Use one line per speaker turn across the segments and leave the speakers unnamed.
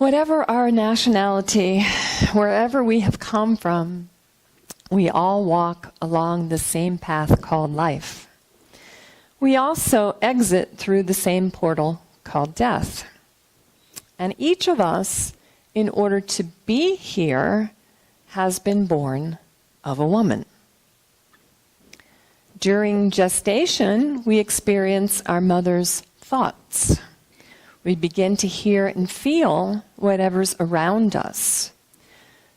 Whatever our nationality, wherever we have come from, we all walk along the same path called life. We also exit through the same portal called death. And each of us, in order to be here, has been born of a woman. During gestation, we experience our mother's thoughts. We begin to hear and feel whatever's around us.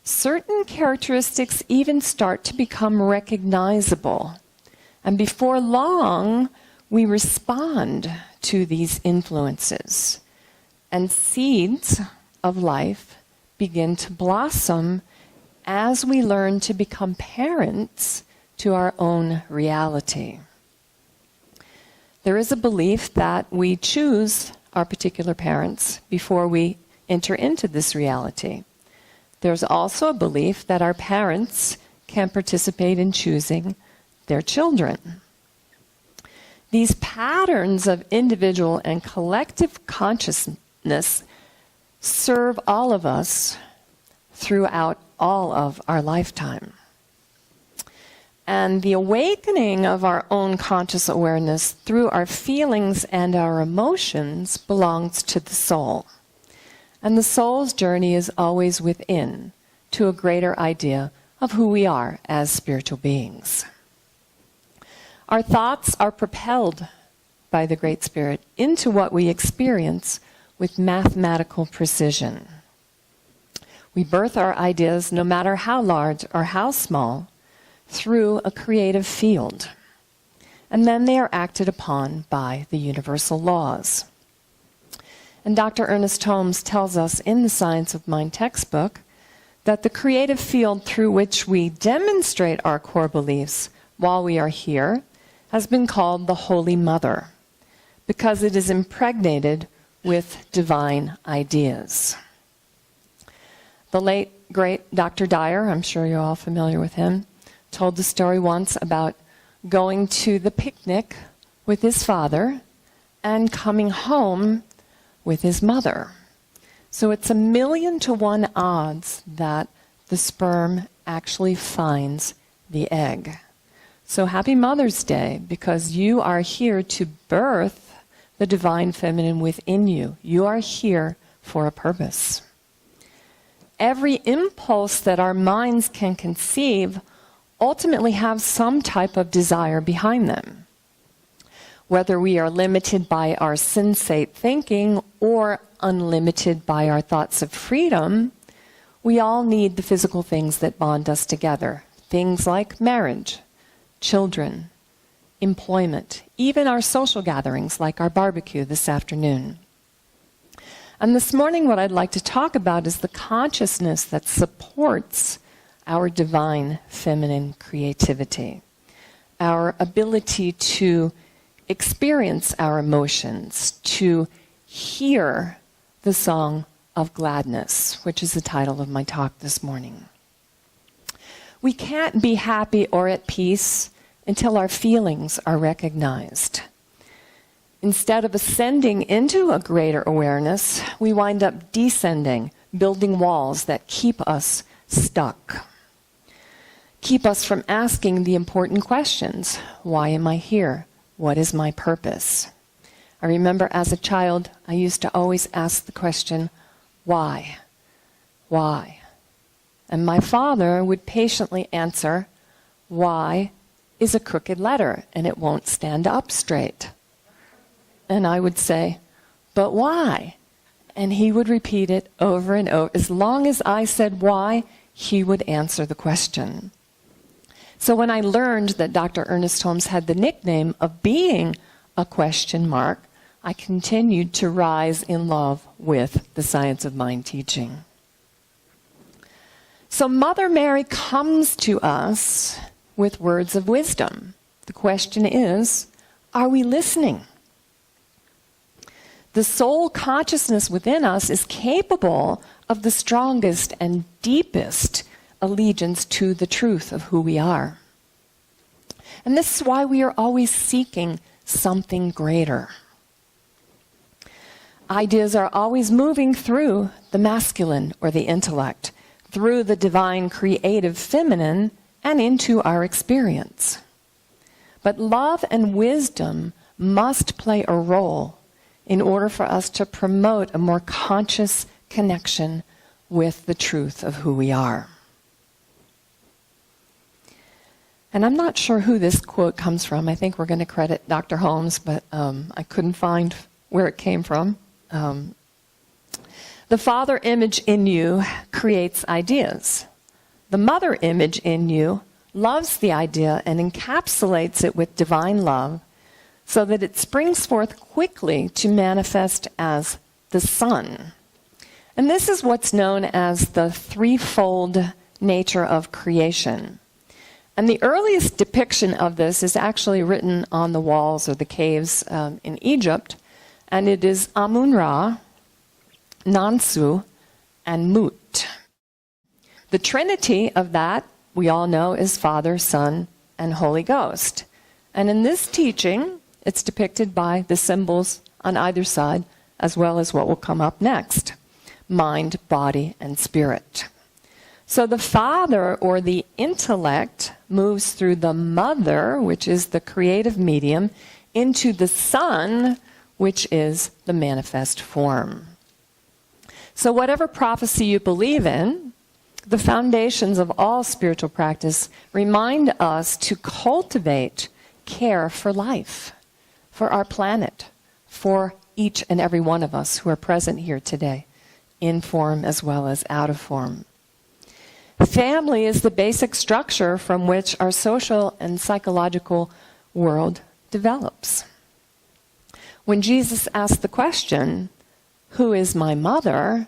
Certain characteristics even start to become recognizable. And before long, we respond to these influences. And seeds of life begin to blossom as we learn to become parents to our own reality. There is a belief that we choose our particular parents before we enter into this reality. There's also a belief that our parents can participate in choosing their children. These patterns of individual and collective consciousness serve all of us throughout all of our lifetime. And the awakening of our own conscious awareness through our feelings and our emotions belongs to the soul. And the soul's journey is always within, to a greater idea of who we are as spiritual beings. Our thoughts are propelled by the Great Spirit into what we experience with mathematical precision. We birth our ideas, no matter how large or how small, through a creative field. And then they are acted upon by the universal laws. And Dr. Ernest Holmes tells us in the Science of Mind textbook that the creative field through which we demonstrate our core beliefs while we are here has been called the Holy Mother, because it is impregnated with divine ideas. The late, great Dr. Dyer, I'm sure you're all familiar with him, told the story once about going to the picnic with his father and coming home with his mother. So it's 1,000,000 to 1 odds that the sperm actually finds the egg. So happy Mother's Day, because you are here to birth the divine feminine within you. You are here for a purpose. Every impulse that our minds can conceive ultimately have some type of desire behind them. Whether we are limited by our sensate thinking or unlimited by our thoughts of freedom, we all need the physical things that bond us together. Things like marriage, children, employment, even our social gatherings like our barbecue this afternoon. And this morning what I'd like to talk about is the consciousness that supports our divine feminine creativity, our ability to experience our emotions, to hear the song of gladness, which is the title of my talk this morning. We can't be happy or at peace until our feelings are recognized. Instead of ascending into a greater awareness, we wind up descending, building walls that keep us stuck. Keep us from asking the important questions. Why am I here? What is my purpose? I remember as a child, I used to always ask the question, why? Why? And my father would patiently answer, why is a crooked letter and it won't stand up straight? And I would say, but why? And he would repeat it over and over. As long as I said why, he would answer the question. So when I learned that Dr. Ernest Holmes had the nickname of being a question mark, I continued to rise in love with the Science of Mind teaching. So Mother Mary comes to us with words of wisdom. The question is, are we listening? The soul consciousness within us is capable of the strongest and deepest allegiance to the truth of who we are. And this is why we are always seeking something greater. Ideas are always moving through the masculine or the intellect, through the divine creative feminine, and into our experience. But love and wisdom must play a role in order for us to promote a more conscious connection with the truth of who we are. And I'm not sure who this quote comes from. I think we're going to credit Dr. Holmes, but I couldn't find where it came from. The father image in you creates ideas. The mother image in you loves the idea and encapsulates it with divine love so that it springs forth quickly to manifest as the son. And this is what's known as the threefold nature of creation. And the earliest depiction of this is actually written on the walls or the caves in Egypt, and it is Amun-Ra, Nansu, and Mut. The trinity of that, we all know, is Father, Son, and Holy Ghost. And in this teaching, it's depicted by the symbols on either side, as well as what will come up next: mind, body, and spirit. So the father, or the intellect, moves through the mother, which is the creative medium, into the son, which is the manifest form. So whatever prophecy you believe in, the foundations of all spiritual practice remind us to cultivate care for life, for our planet, for each and every one of us who are present here today, in form as well as out of form. Family is the basic structure from which our social and psychological world develops. When Jesus asked the question, "Who is my mother?"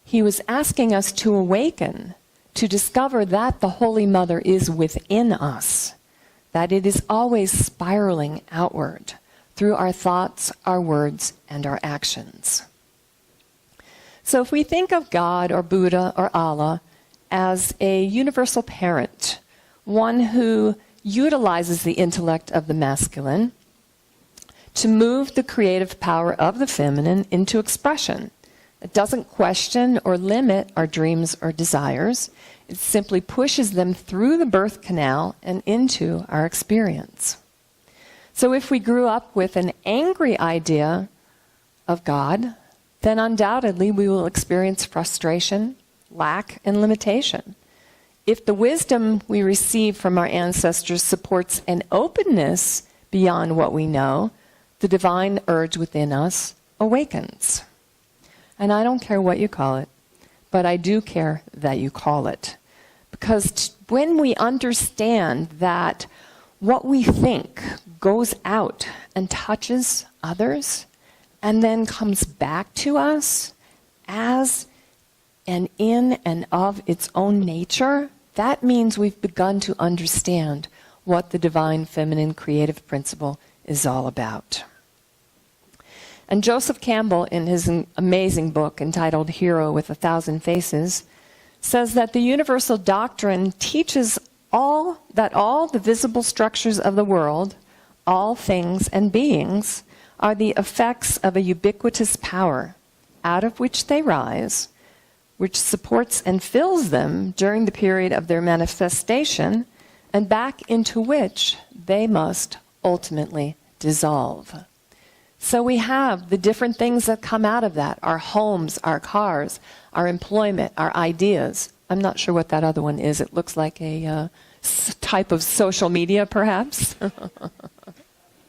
he was asking us to awaken, to discover that the Holy Mother is within us, that it is always spiraling outward through our thoughts, our words, and our actions. So if we think of God or Buddha or Allah as a universal parent, one who utilizes the intellect of the masculine to move the creative power of the feminine into expression. It doesn't question or limit our dreams or desires. It simply pushes them through the birth canal and into our experience. So if we grew up with an angry idea of God, then undoubtedly we will experience frustration, lack, and limitation. If the wisdom we receive from our ancestors supports an openness beyond what we know, the divine urge within us awakens. And I don't care what you call it, but I do care that you call it. Because when we understand that what we think goes out and touches others and then comes back to us as and in and of its own nature, that means we've begun to understand what the divine feminine creative principle is all about. And Joseph Campbell, in his amazing book entitled Hero with 1,000 Faces, says that the universal doctrine teaches that all the visible structures of the world, all things and beings, are the effects of a ubiquitous power, out of which they rise, which supports and fills them during the period of their manifestation, and back into which they must ultimately dissolve. So we have the different things that come out of that: our homes, our cars, our employment, our ideas. I'm not sure what that other one is. It looks like a type of social media, perhaps.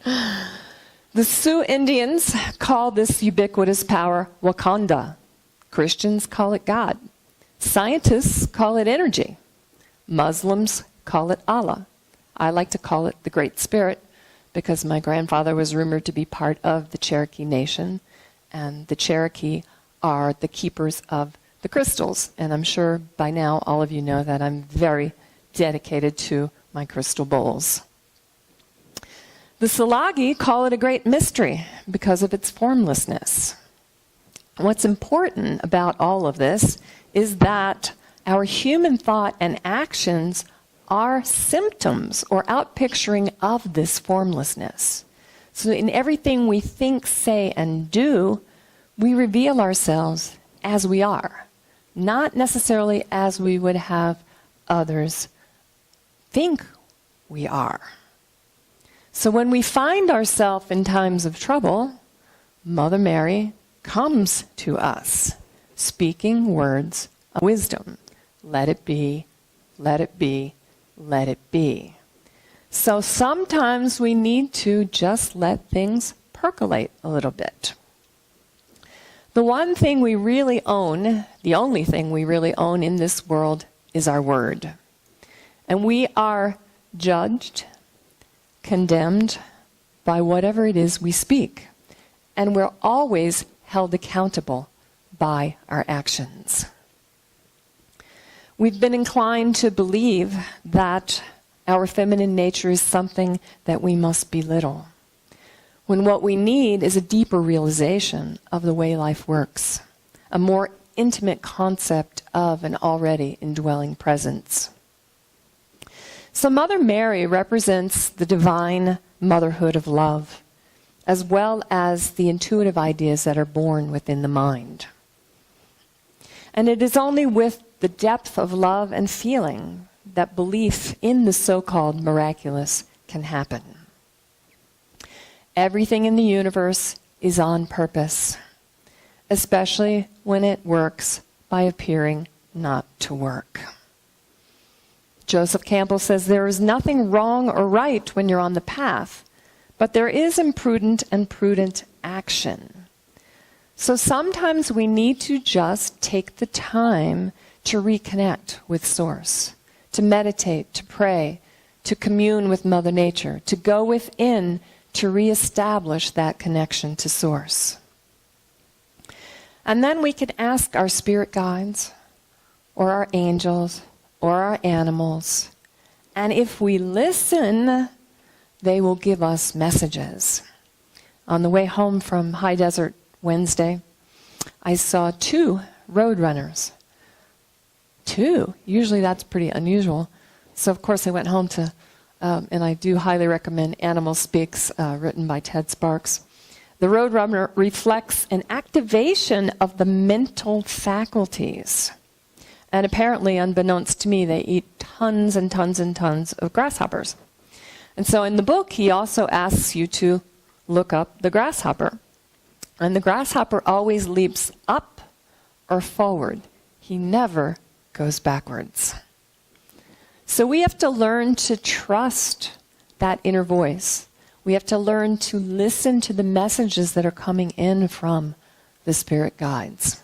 The Sioux Indians call this ubiquitous power Wakanda. Christians call it God. Scientists call it energy. Muslims call it Allah. I like to call it the Great Spirit, because my grandfather was rumored to be part of the Cherokee Nation, and the Cherokee are the keepers of the crystals. And I'm sure by now all of you know that I'm very dedicated to my crystal bowls. The Salagi call it a great mystery because of its formlessness. What's important about all of this is that our human thought and actions are symptoms or outpicturing of this formlessness. So in everything we think, say, and do, we reveal ourselves as we are, not necessarily as we would have others think we are. So when we find ourselves in times of trouble, Mother Mary comes to us, speaking words of wisdom. Let it be, let it be, let it be. So sometimes we need to just let things percolate a little bit. The one thing we really own, the only thing we really own in this world, is our word. And we are judged, condemned by whatever it is we speak. And we're always held accountable by our actions. We've been inclined to believe that our feminine nature is something that we must belittle, when what we need is a deeper realization of the way life works, a more intimate concept of an already indwelling presence. So Mother Mary represents the divine motherhood of love, as well as the intuitive ideas that are born within the mind. And it is only with the depth of love and feeling that belief in the so-called miraculous can happen. Everything in the universe is on purpose, especially when it works by appearing not to work. Joseph Campbell says there is nothing wrong or right when you're on the path, but there is imprudent and prudent action. So sometimes we need to just take the time to reconnect with Source, to meditate, to pray, to commune with Mother Nature, to go within to reestablish that connection to Source. And then we can ask our spirit guides, or our angels, or our animals, and if we listen, they will give us messages. On the way home from High Desert Wednesday, I saw 2 roadrunners. 2. Usually that's pretty unusual. So of course I went home to, and I do highly recommend Animal Speaks, written by Ted Sparks. The roadrunner reflects an activation of the mental faculties. And apparently, unbeknownst to me, they eat tons and tons and tons of grasshoppers. And so in the book, he also asks you to look up the grasshopper. And the grasshopper always leaps up or forward. He never goes backwards. So we have to learn to trust that inner voice. We have to learn to listen to the messages that are coming in from the spirit guides.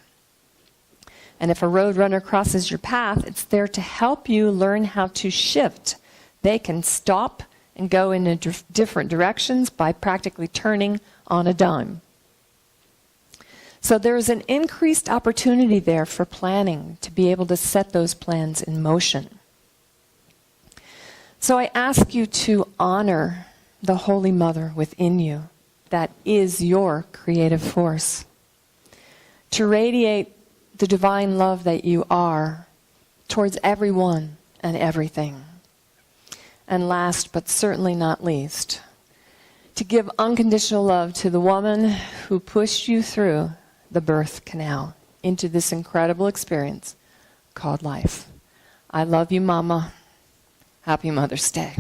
And if a roadrunner crosses your path, it's there to help you learn how to shift. They can stop and go in different directions by practically turning on a dime. So there's an increased opportunity there for planning, to be able to set those plans in motion. So I ask you to honor the Holy Mother within you, that is your creative force. To radiate the divine love that you are towards everyone and everything. And last, but certainly not least, to give unconditional love to the woman who pushed you through the birth canal into this incredible experience called life. I love you, Mama. Happy Mother's Day.